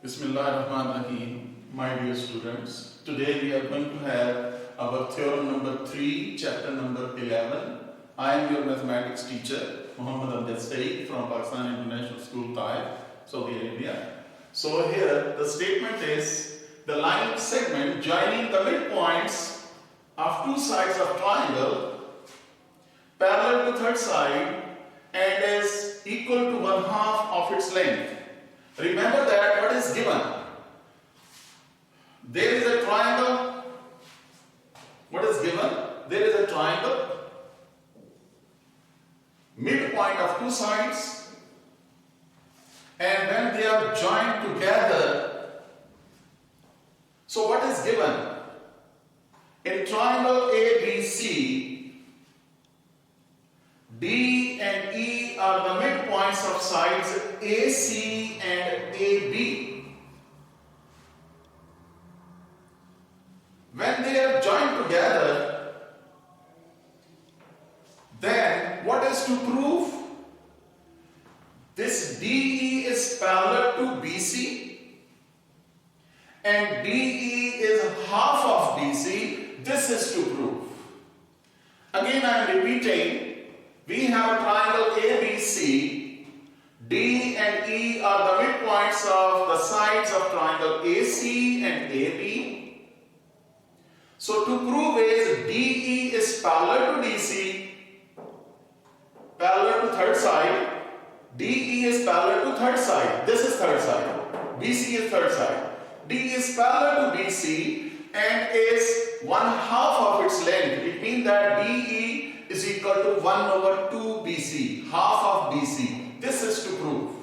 Bismillahirrahmanirrahim, my dear students. Today we are going to have our theorem number 3, chapter number 11. I am your mathematics teacher, Muhammad Amjad Saeed from Pakistan International School, Taif, Saudi Arabia. So here the statement is, the line segment joining the midpoints of two sides of triangle parallel to third side and is equal to 1/2 of its length. Remember that what is given? There is a triangle. What is given? There is a triangle. Midpoint of two sides. And when they are joined together. So what is given? In triangle ABC, D and E are the midpoints of sides AC and AB. When they are joined together, then what is to prove? This DE is parallel to BC and DE is half of BC. This is to prove. Again I am repeating. We have a triangle ABC. D and E are the midpoints of the sides of triangle AC and AB. So to prove is DE is parallel to DC, parallel to third side. DE is parallel to third side. This is third side. BC is third side. D is parallel to BC and is 1/2 of its length. It means that DE is equal to 1/2 BC, half of BC. This is to prove.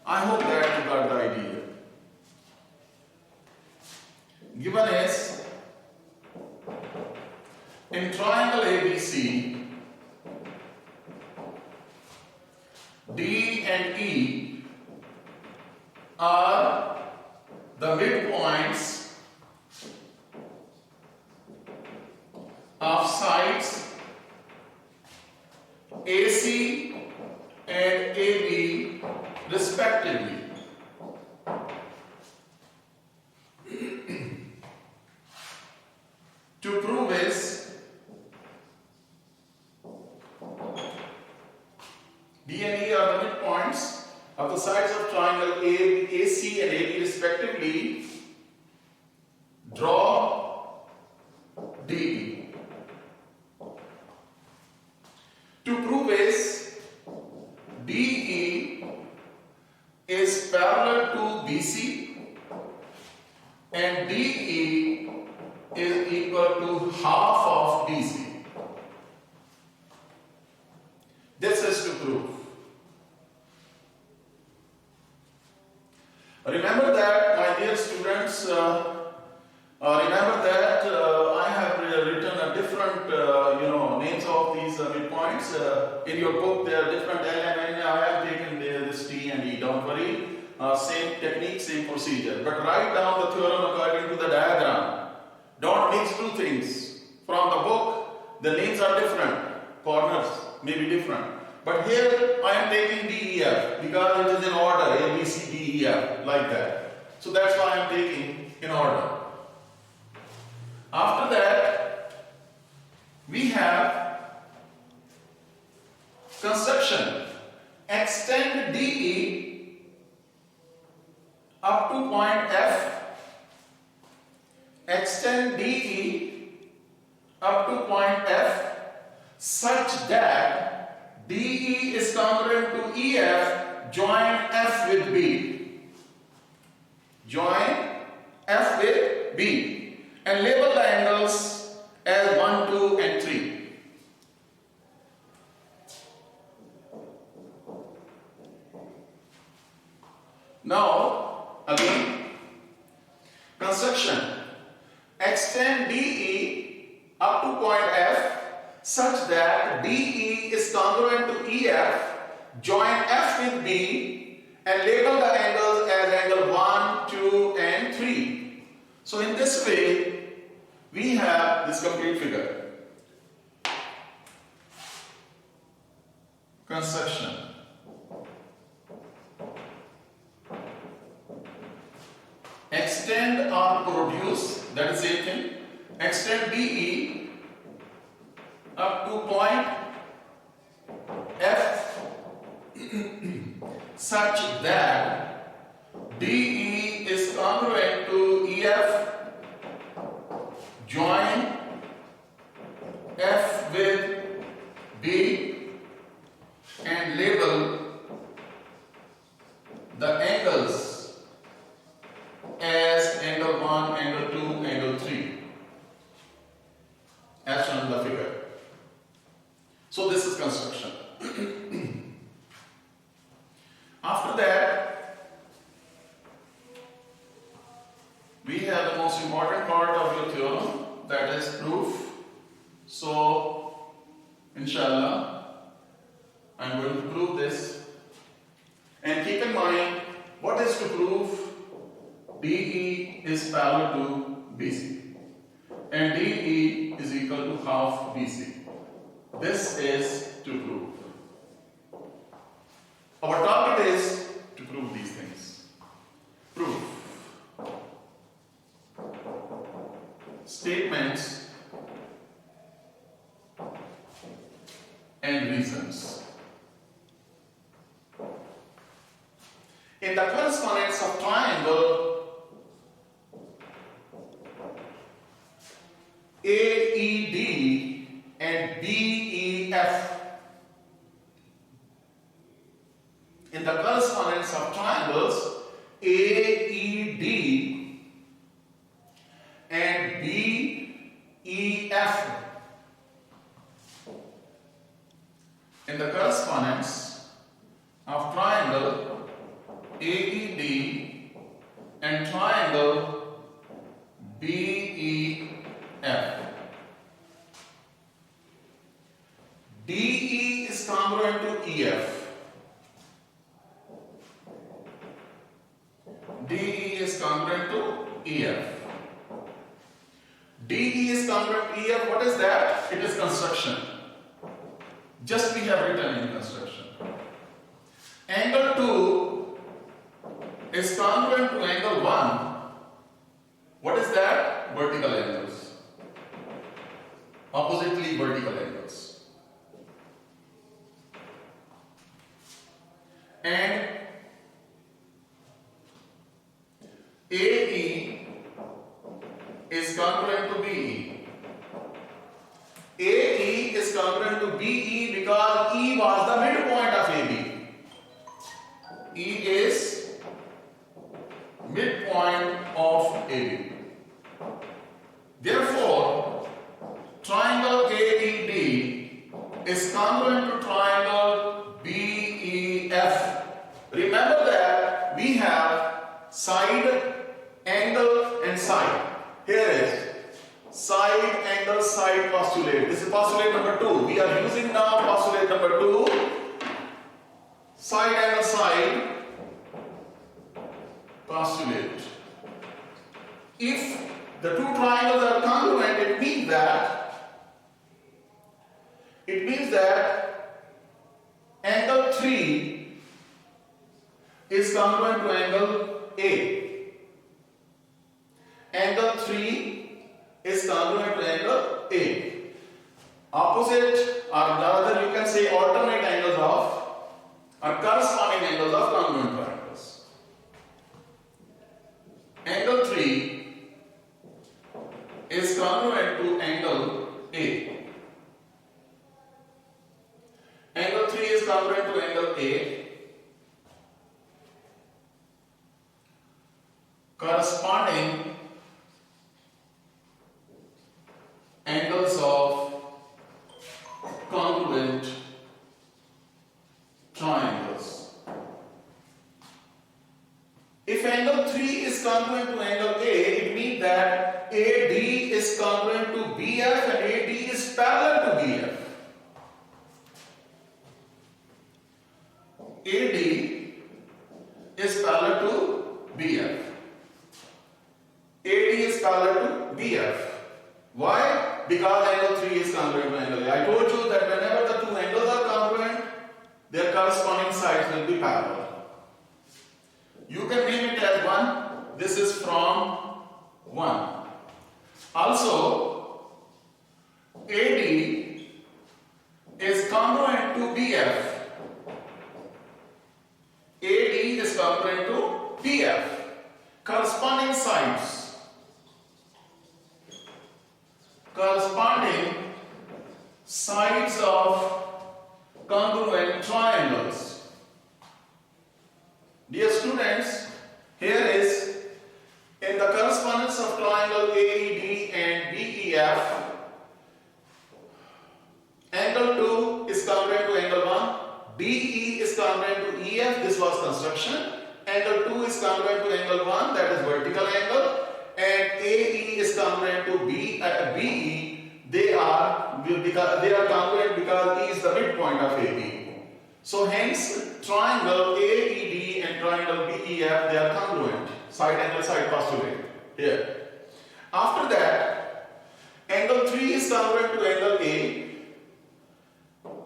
I hope that you got the idea. Given is, in triangle ABC, D and E are the midpoints of sides AC and AB respectively. To prove is, D and E are the midpoints of the sides of triangle AC and AB respectively. Draw DE. To prove is, DE is parallel to BC and DE is equal to half of BC. This is to prove. Remember that, my dear students, remember that I have written a different, names of these midpoints. In your book, there are different elements. I have taken this T and E. Don't worry. Same technique, same procedure. But write down the theorem according to the diagram. Don't mix two things. From the book, the names are different. Corners may be different. But here I am taking DEF because it is in order, A, B, C, D, E, F, like that. So that's why I am taking in order. After that, we have construction. Extend DE up to point F. Extend DE up to point F such that DE is congruent to EF. Join F with B. Join F with B. And label the angles as 1, 2 and 3. Now, again, construction. Extend DE up to point F such that DE is congruent to EF. Join F with B and label the angles as angle 1, 2 and 3. So in this way, we have this complete figure. Construction. extend or produce, that is same thing, extend DE up to point F such that DE is congruent to EF, join F with B and label the angles as angle 1, angle 2, angle 3 as shown in the figure. So this is construction. After that, we have the most important part of your theorem, that is proof. So, inshallah, I am going to prove this. And keep in mind, what is to prove? DE is parallel to BC. And DE is equal to half BC. This is to prove. Our target is to prove these things. Proof. Statements and reasons. In the correspondence of triangle AED and BEF, in the correspondence of triangles AED and BEF, in the correspondence of triangle AED and triangle BEF, DE is congruent to EF. DE is congruent to EF. DE is congruent to EF. What is that? It is construction. Just we have written in construction. Angle 2 is congruent to angle 1. What is that? Vertical angles. Oppositely vertical angles. And AE is congruent to BE. AE is congruent to BE because E was the midpoint of AB. E is midpoint of AB. Therefore, triangle AED is congruent to triangle BEF. Remember that we have side, angle and side. Here is side, angle, side postulate. This is postulate number 2. We are using now postulate number 2. Side, angle, side postulate. If the two triangles are congruent, it means that angle 3 is congruent to angle A. Angle 3 is congruent to angle A. Opposite, or rather you can say alternate angles of, or corresponding angles of congruent triangles. Angle 3 is congruent to angle A. Angle 3 is congruent to angle A. Corresponding angles of congruent triangles. If angle 3 is congruent to angle A, it means that AD is congruent to BF and AD is parallel to BF. AD is parallel to BF. AD is parallel to BF. Why? Because angle 3 is congruent to angle A. I told you that whenever the two angles are congruent, their corresponding sides will be parallel. You can name it as 1, This is from 1. Also, AD is congruent to BF. AD is congruent to BF. Corresponding sides. Corresponding sides of congruent triangles. Dear students, here is in the correspondence of triangle AED and BEF, angle 2 is congruent to angle 1, DE is congruent to EF, this was construction, angle 2 is congruent to angle 1, that is vertical angle, and AE is congruent to BE, they are congruent because E is the midpoint of AB. So hence triangle AED and triangle BEF, they are congruent. Side angle side postulate here. After that, angle 3 is congruent to angle A.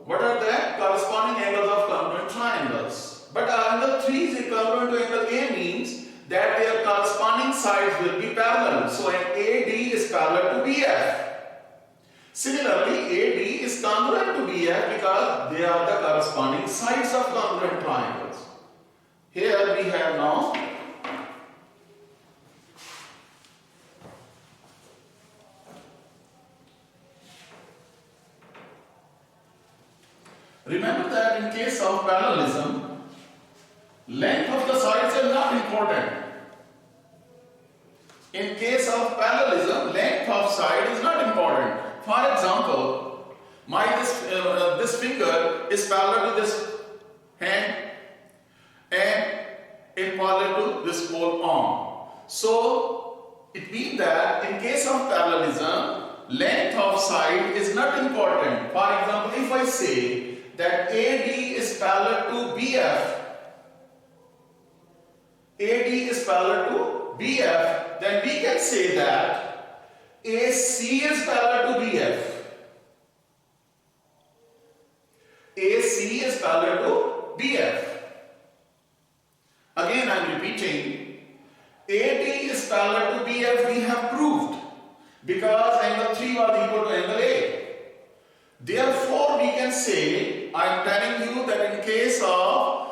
What are the corresponding angles of congruent triangles? But angle 3 is congruent to angle A means that their corresponding sides will be parallel. So an AD is parallel to BF. Similarly, AD is congruent to BF because they are the corresponding sides of congruent triangles. Here we have now remember that in case of parallelism, length of the sides is not important. In case of parallelism, length of side is not important. For example, this finger is parallel to this hand and in parallel to this whole arm. So it means that in case of parallelism, length of side is not important. For example, if I say that AD is parallel to BF, AD is parallel to BF, then we can say that AC is parallel to BF. AC is parallel to BF. Again I am repeating, AD is parallel to BF we have proved because angle 3 was equal to angle A. Therefore we can say, I am telling you that in case of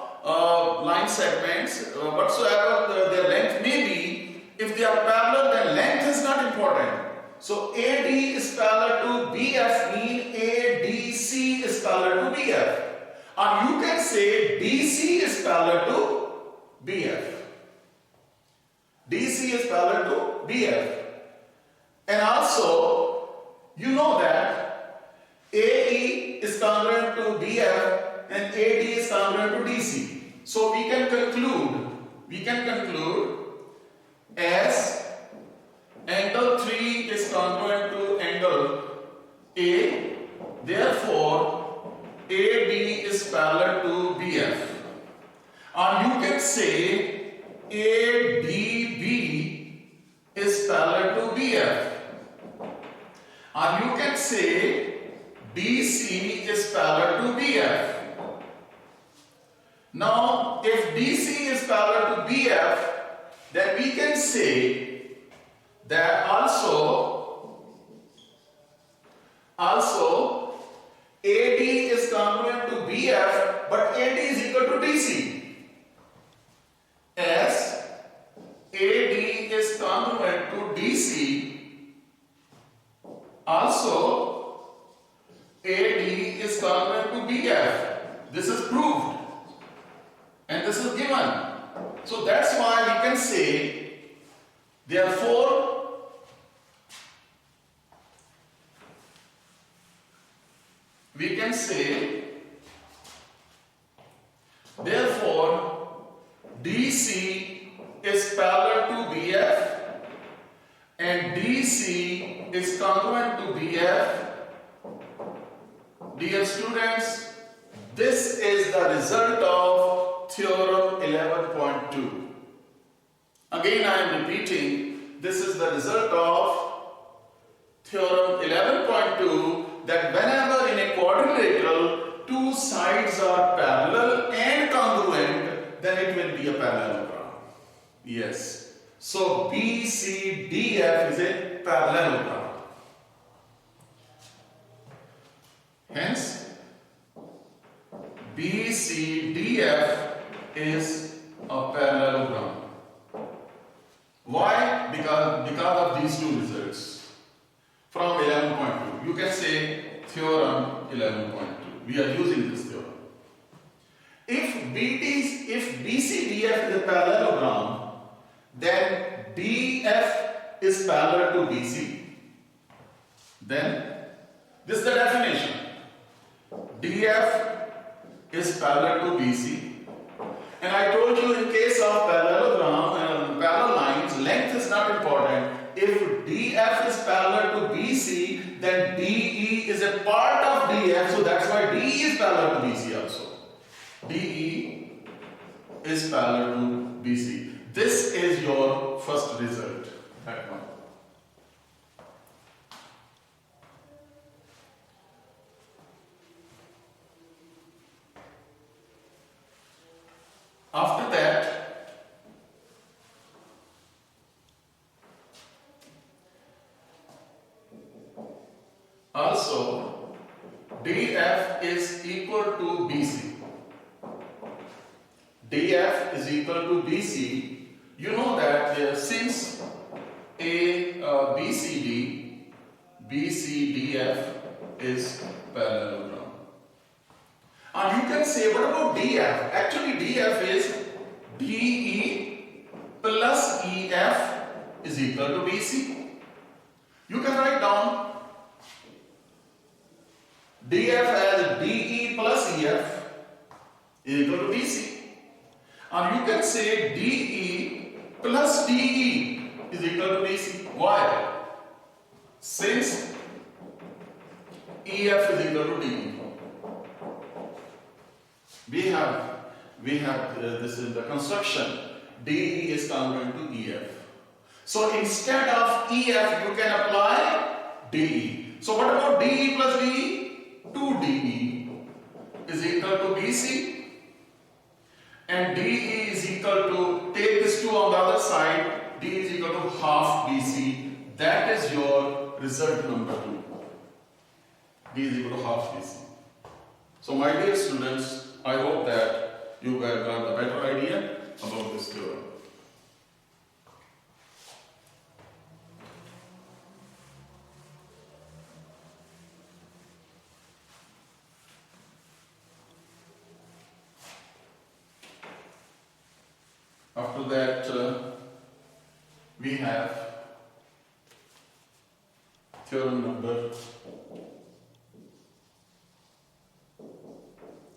line segments, whatsoever their length may be, if they are parallel then length is not important. So AD is parallel to BF means ADC is parallel to BF. Or you can say DC is parallel to BF. DC is parallel to BF. And also, you know that AE is congruent to BF and AD is congruent to DC. So we can conclude as angle 3 is congruent to angle A, therefore AD is parallel to BF. Or you can say ADB is parallel to BF. Or you can say DC is parallel to BF. Now, if DC is parallel to BF, then we can say that also AD is congruent to BF, but AD is equal to DC. As AD is congruent to DC, also AD is congruent to BF. This is proved and this is given. So that's why we can say, therefore we can say, therefore DC is parallel to BF and DC is congruent to BF. Dear students, this is the result of theorem 11.2. Again I am repeating, this is the result of theorem 11.2, that whenever in a quadrilateral two sides are parallel and congruent, then it will be a parallelogram. Yes. So BCDF is a parallelogram. Hence, BCDF is a parallelogram. Why? Because of these two results from 11.2. You can say theorem 11.2. We are using this theorem. If BCDF is a parallelogram, then DF is parallel to BC. Then this is the definition. DF is parallel to BC. And I told you in case of parallelogram and parallel lines, length is not important. If DF is parallel to BC, then DE is a part of DF, so that's why DE is parallel to BC also. DE is parallel to BC. This is your first result. That one. After that, also DF is equal to BC. DF is equal to BC. You know that since BCDF is parallelogram. And you can say, what about DF? Actually, DF is DE plus EF is equal to BC. You can write down DF as DE plus EF is equal to BC. And you can say DE plus DE is equal to BC. Why? Since EF is equal to DE. We have this in the construction. DE is congruent to EF. So instead of EF, you can apply DE. So what about DE plus DE? 2DE is equal to BC. And DE is equal to, take this 2 on the other side, DE is equal to half BC. That is your result number 2. D is equal to half BC. So my dear students, I hope that you guys got a better idea about this theorem. After that, we have theorem number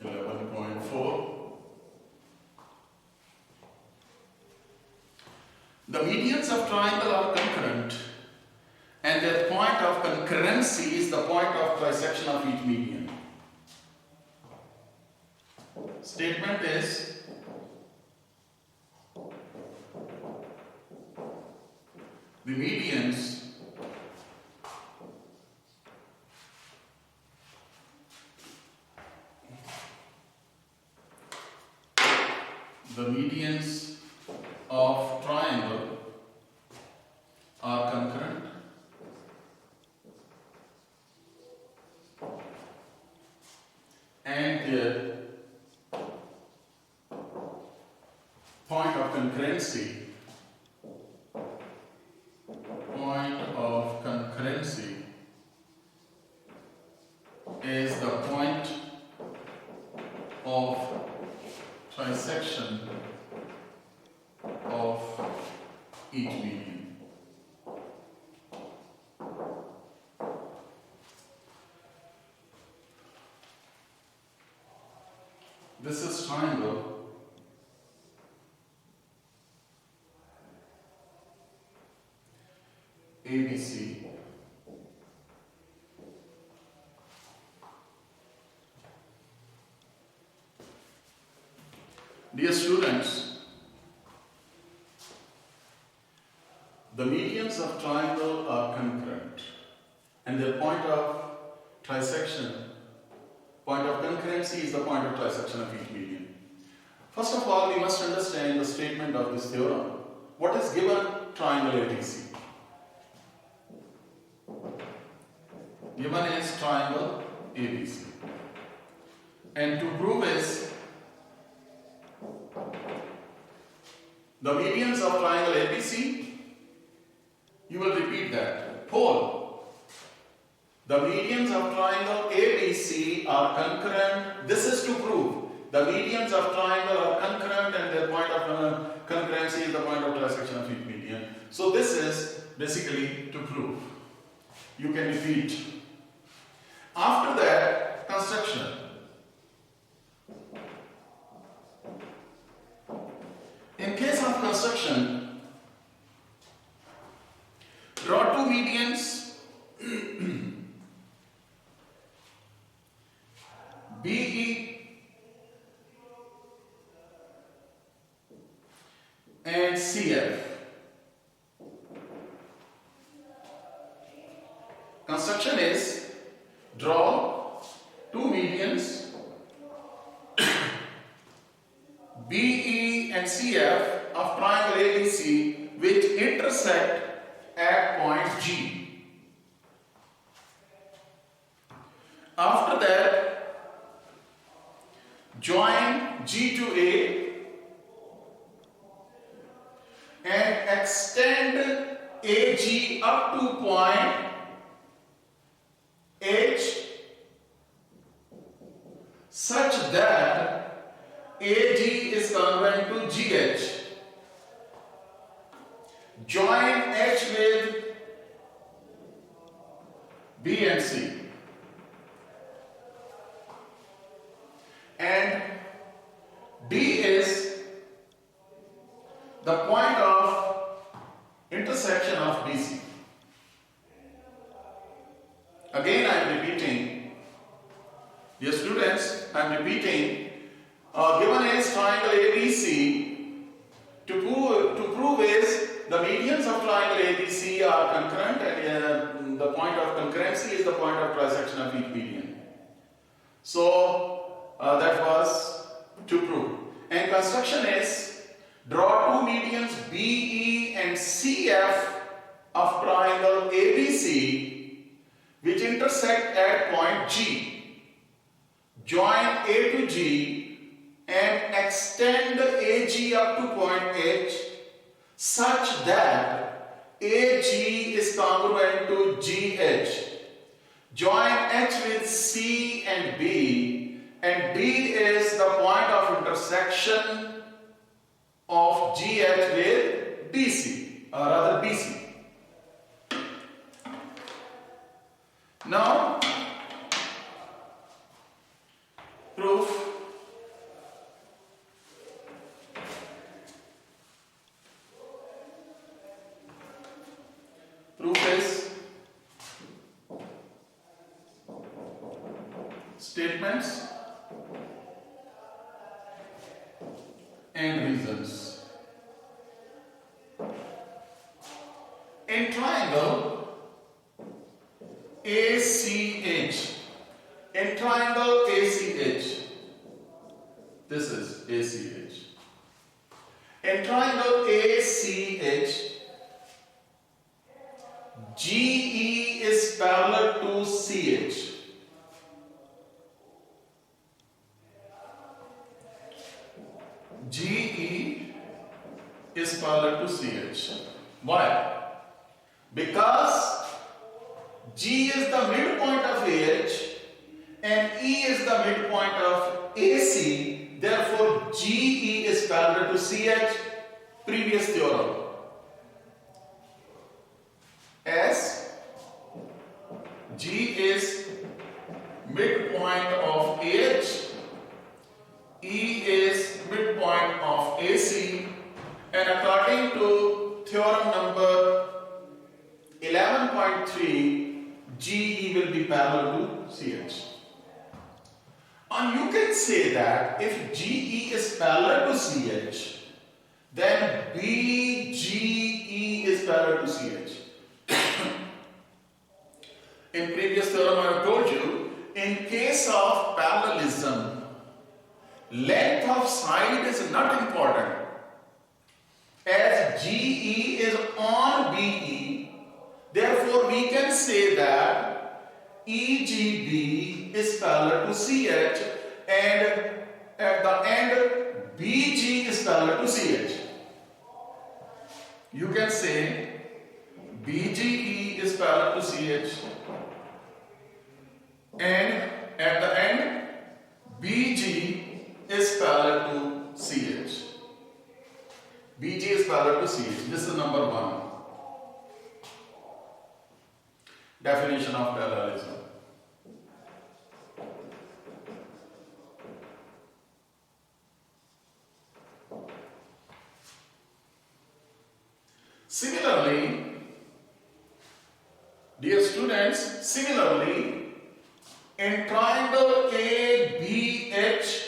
11.4. The medians of triangle are concurrent, and their point of concurrency is the point of trisection of each median. Statement is the medians of triangle are concurrent and their point of concurrency is the point of trisection of each median. This is triangle ABC. Dear students, the medians of triangle are concurrent and their point of trisection, point of concurrency is the point of trisection of each median. First of all, we must understand the statement of this theorem. what is given? Triangle ABC. Given is triangle ABC. And to prove is the medians of triangle ABC, you will repeat that. Pole. The medians of triangle ABC are concurrent. This is to prove the medians of triangle are concurrent and their point of concurrency is the point of trisection of each median. So this is basically to prove. You can repeat. After that, construction. In case of construction, draw two medians BE and CF. Construction is draw two medians BE and CF of triangle ABC which intersect at point G. After that, join G to A and extend AG up to point H such that AG is congruent to GH. Join H with B and C. And D is the point of intersection of BC. Again, I am repeating. Dear students, I am repeating. Given is triangle ABC, to prove is the medians of triangle ABC are concurrent and the point of concurrency is the point of trisection of each median. So that was to prove. And construction is draw two medians BE and CF of triangle ABC which intersect at point G. Join A to G and extend AG up to point H such that AG is congruent to GH. Join H with C and B, and D is the point of intersection of GH with DC, or rather BC. Now, proof. Proof is statements and reasons. In triangle ACH, in triangle ACH, this is ACH. In triangle ACH, GE is parallel to CH. GE is parallel to CH. Why? Because G is the midpoint of AH and E is the midpoint of AC. Therefore, GE is parallel to CH. Previous theorem. As G is midpoint of AH, E is midpoint of AC, and according to theorem number 11.3, GE will be parallel to CH. And you can say that if GE is parallel to CH, then BGE is parallel to CH. In previous theorem I have told you, in case of parallelism, length of side is not important. As as GE is on BE, therefore we can say that EGB is parallel to CH and at the end BG is parallel to CH. You can say BGE is parallel to CH and at the end BG is parallel to CH. BG is parallel to CH. This is number 1. Definition of parallelism. Similarly, dear students, similarly, in triangle ABH,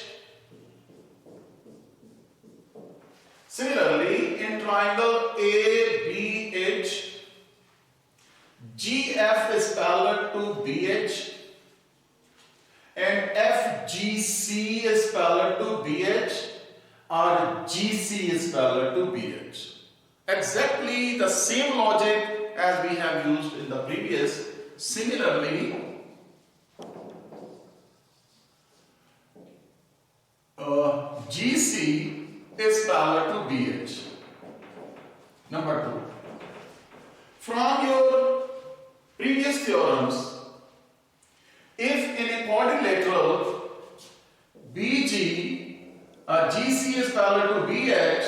GF is parallel to BH and FGC is parallel to BH or GC is parallel to BH. Exactly the same logic as we have used in the previous. Similarly, GC is parallel to BH. Number 2. From your previous theorems, if in a quadrilateral BG, GC is parallel to BH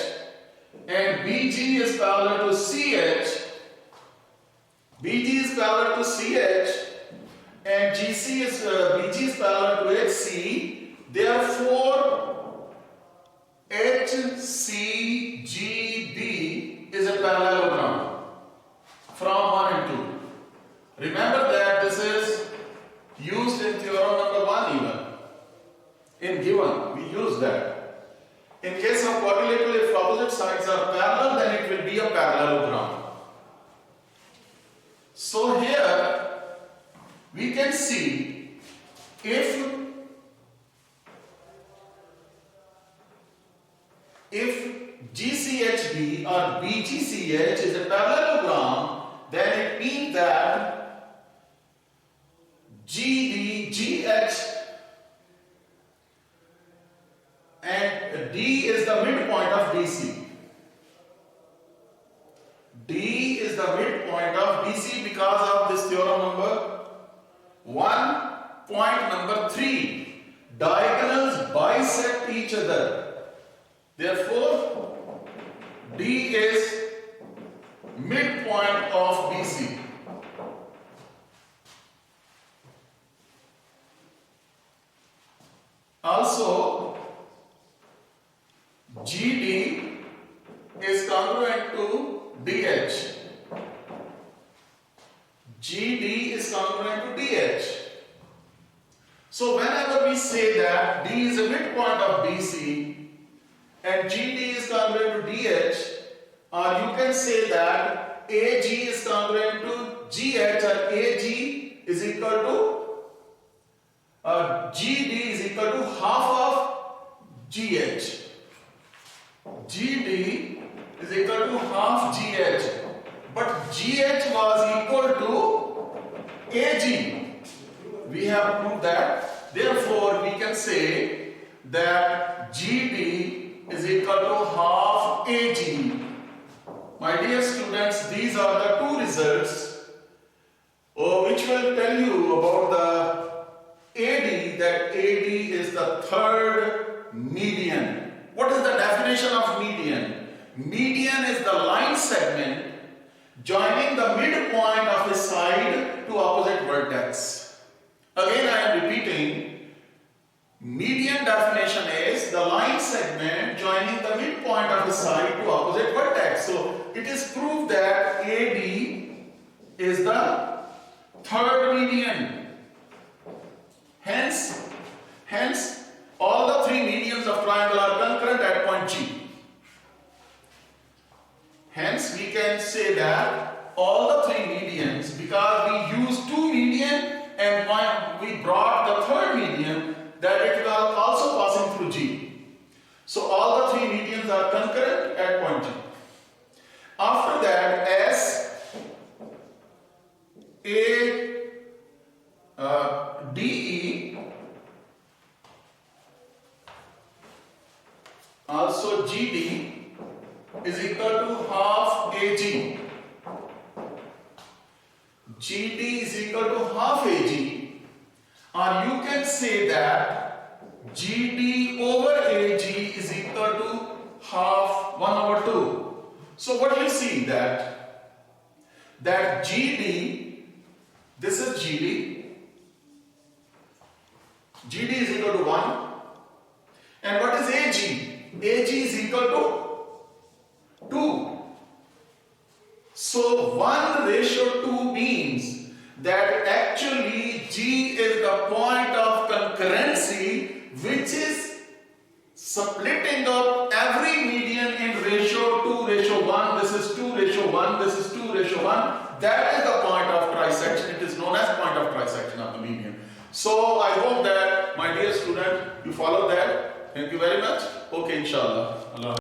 and BG is parallel to CH, BG is parallel to CH and BG is parallel to HC, therefore HCGB is a parallelogram from 1 and 2. Remember that this is used in theorem number 1 even. In given, we use that. In case of quadrilateral, if opposite sides are parallel, then it will be a parallelogram. So here we can see if GCHB or BGCH is a parallelogram, then it means that GH and D is the midpoint of DC. D is the midpoint of DC because of this theorem number 1. Point number 3. Diagonals bisect each other. Therefore, D is midpoint of BC. Also, GD is congruent to DH. GD is congruent to DH. So whenever we say that D is a midpoint of BC and GD is congruent to DH, or you can say that AG is congruent to GH or AG is equal to GD is equal to half of GH. GD is equal to half GH, but GH was equal to AG. We have proved that. Therefore, we can say that GD is equal to half AG. My dear students, these are the two results which will tell you about the AD, that AD is the third median. What is the definition of median? Median is the line segment joining the midpoint of a side to opposite vertex. Again, I am repeating. Median definition is the line segment joining the midpoint of a side to opposite vertex. So it is proved that AD is the third median. Hence, all the three medians of triangle are concurrent at point G. Hence, we can say that all the three medians, because we used two median and we brought the third median, that it was also passing through G. So all the three medians are concurrent at point G. AG. GD is equal to half AG, or you can say that GD over AG is equal to half 1/2. So what you see that GD, this is GD is equal to 1, and what is AG? AG is equal to 2. So 1:2 means that actually G is the point of concurrency which is splitting up every median in ratio 2:1. This is 2:1, this is 2:1. That is the point of trisection. It is known as point of trisection of the median. So I hope that, my dear student, you follow that. Thank you very much. Okay, inshallah. Allah.